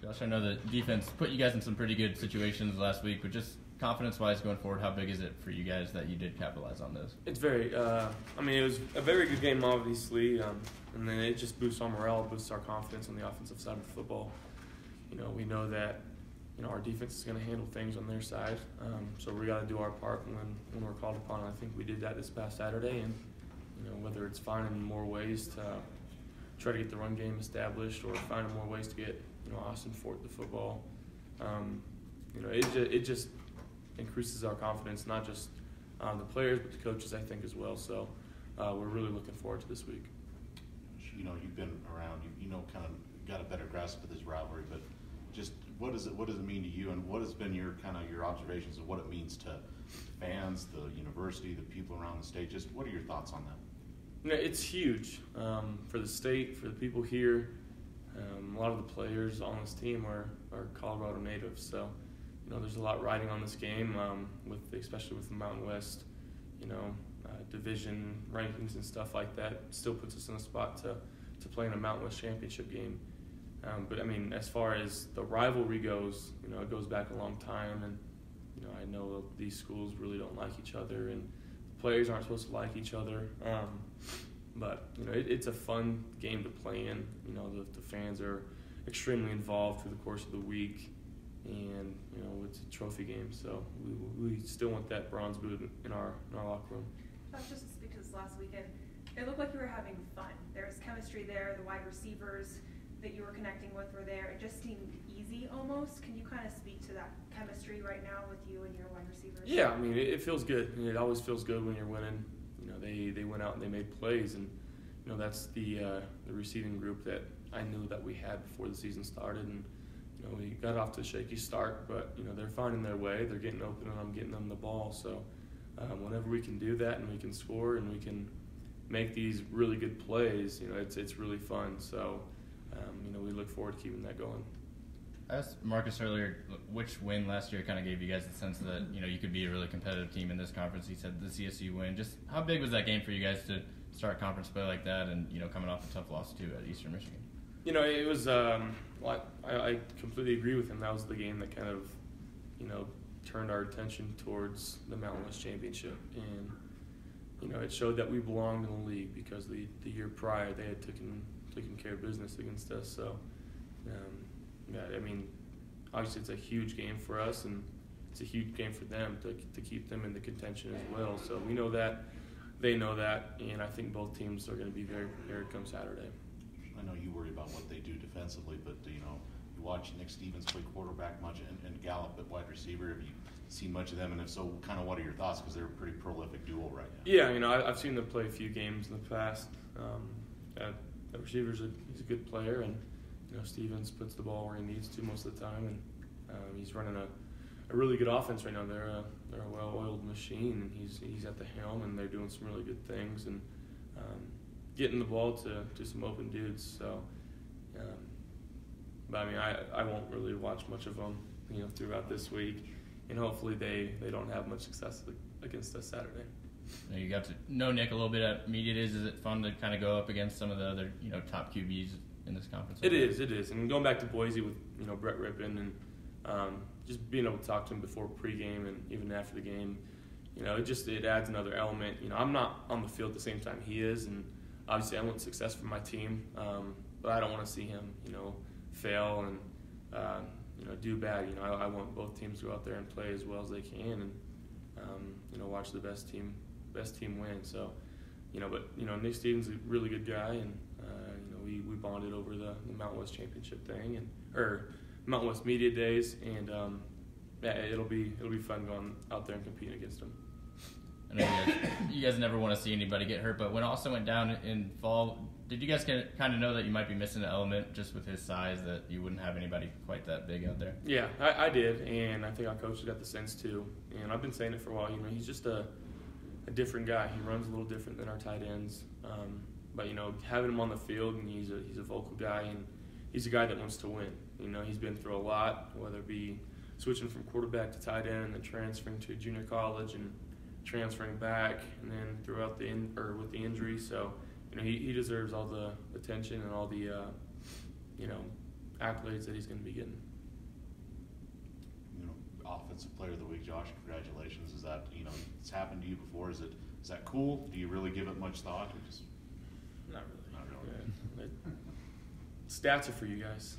Josh, I know the defense put you guys in some pretty good situations last week, but just confidence-wise going forward, how big is it for you guys that you did capitalize on those? It's very, it was a very good game, obviously, and then it just boosts our morale, boosts our confidence on the offensive side of football. We know that, our defense is going to handle things on their side, so we got to do our part when we're called upon. I think we did that this past Saturday, and, whether it's finding more ways to try to get the run game established or finding more ways to get, Austin Fort the football, it just increases our confidence, not just the players, but the coaches, I think, as well. So we're really looking forward to this week. You've been around, kind of got a better grasp of this rivalry, but just what does it mean to you, and what has been your observations of what it means to fans, the university, the people around the state? Just what are your thoughts on that? It's huge for the state, for the people here. A lot of the players on this team are Colorado natives, so there's a lot riding on this game, especially with the Mountain West, division rankings and stuff like that. Still puts us in a spot to play in a Mountain West championship game. But as far as the rivalry goes, it goes back a long time, and I know these schools really don't like each other, and the players aren't supposed to like each other. But it's a fun game to play in. The fans are extremely involved through the course of the week, and it's a trophy game, so we still want that bronze boot in our locker room. Just to speak to this last weekend, it looked like you were having fun. There was chemistry there. The wide receivers that you were connecting with were there. It just seemed easy almost. Can you kind of speak to that chemistry right now with you and your wide receivers? Yeah, it feels good. It always feels good when you're winning. They went out and they made plays, and that's the receiving group that I knew that we had before the season started, and we got off to a shaky start, but they're finding their way. They're getting open, and I'm getting them the ball. So whenever we can do that and we can score and we can make these really good plays, it's really fun. So we look forward to keeping that going. I asked Marcus earlier which win last year kind of gave you guys the sense that you could be a really competitive team in this conference. He said the CSU win. Just how big was that game for you guys to start conference play like that, and coming off a tough loss too at Eastern Michigan? It was. I completely agree with him. That was the game that kind of turned our attention towards the Mountain West Championship, and it showed that we belonged in the league because the year prior they had taken care of business against us. So. Obviously it's a huge game for us, and it's a huge game for them to keep them in the contention as well. So we know that, they know that, and I think both teams are going to be very prepared come Saturday. I know you worry about what they do defensively, but you watch Nick Stevens play quarterback much and Gallup at wide receiver. Have you seen much of them, and if so, kind of what are your thoughts? Because they're a pretty prolific duo right now. Yeah, I've seen them play a few games in the past. The receiver's he's a good player, and Stevens puts the ball where he needs to most of the time, and he's running a really good offense right now. They're a well-oiled machine, and he's at the helm, and they're doing some really good things and getting the ball to some open dudes. So, but I won't really watch much of them, throughout this week, and hopefully they don't have much success against us Saturday. You got to know Nick a little bit at media days. Is it fun to kind of go up against some of the other top QBs in this conference? It is. And going back to Boise with Brett Rippon and just being able to talk to him before pregame and even after the game, it adds another element. I'm not on the field at the same time he is, and obviously I want success for my team, but I don't want to see him fail and do bad. I want both teams to go out there and play as well as they can, and watch the best team win. So Nick Stevens is a really good guy, and we bonded over the Mountain West Championship thing or Mountain West Media Days, and it'll be fun going out there and competing against them. I know you guys never want to see anybody get hurt, but when Austin went down in fall, did you guys kind of know that you might be missing an element just with his size, that you wouldn't have anybody quite that big out there? Yeah, I did, and I think our coach got the sense too. And I've been saying it for a while. He's just a different guy. He runs a little different than our tight ends. But having him on the field, and he's a vocal guy, and he's a guy that wants to win. He's been through a lot, whether it be switching from quarterback to tight end, and then transferring to junior college, and transferring back, and then throughout with the injury. So he deserves all the attention and all the accolades that he's going to be getting. You know, Offensive Player of the Week, Josh. Congratulations. Is that, you know, it's happened to you before? Is that cool? Do you really give it much thought, or just Not really. not really? Yeah. Stats are for you guys.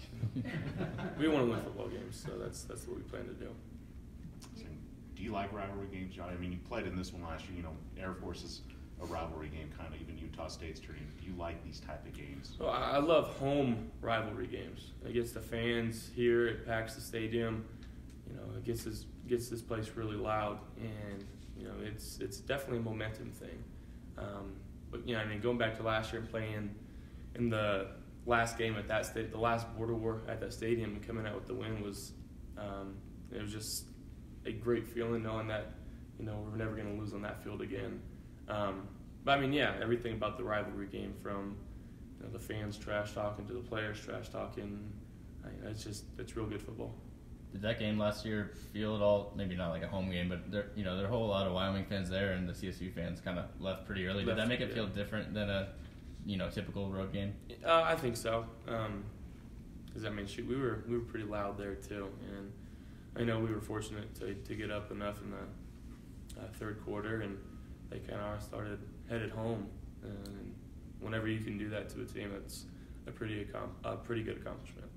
We want to win football games, so that's what we plan to do. So, do you like rivalry games, Josh? I mean, you played in this one last year. You know, Air Force is a rivalry game, kind of. Even Utah State's turning. Do you like these type of games? Well, I love home rivalry games. It gets the fans here. It packs the stadium. You know, it gets this place really loud, and you know, it's definitely a momentum thing. But you know, I mean, going back to last year and playing in the last game at that the last border war at that stadium, and coming out with the win was, it was just a great feeling knowing that, you know, we're never going to lose on that field again. But I mean, yeah, everything about the rivalry game, from you know, the fans trash talking to the players trash talking, you know, it's real good football. Did that game last year feel at all? Maybe not like a home game, but there are a whole lot of Wyoming fans there, and the CSU fans kind of left pretty early. Did that make it feel different than a typical road game? I think so. Because I mean, shoot, we were pretty loud there too, and I know we were fortunate to get up enough in the third quarter, and they kind of headed home. And whenever you can do that to a team, that's a pretty good accomplishment.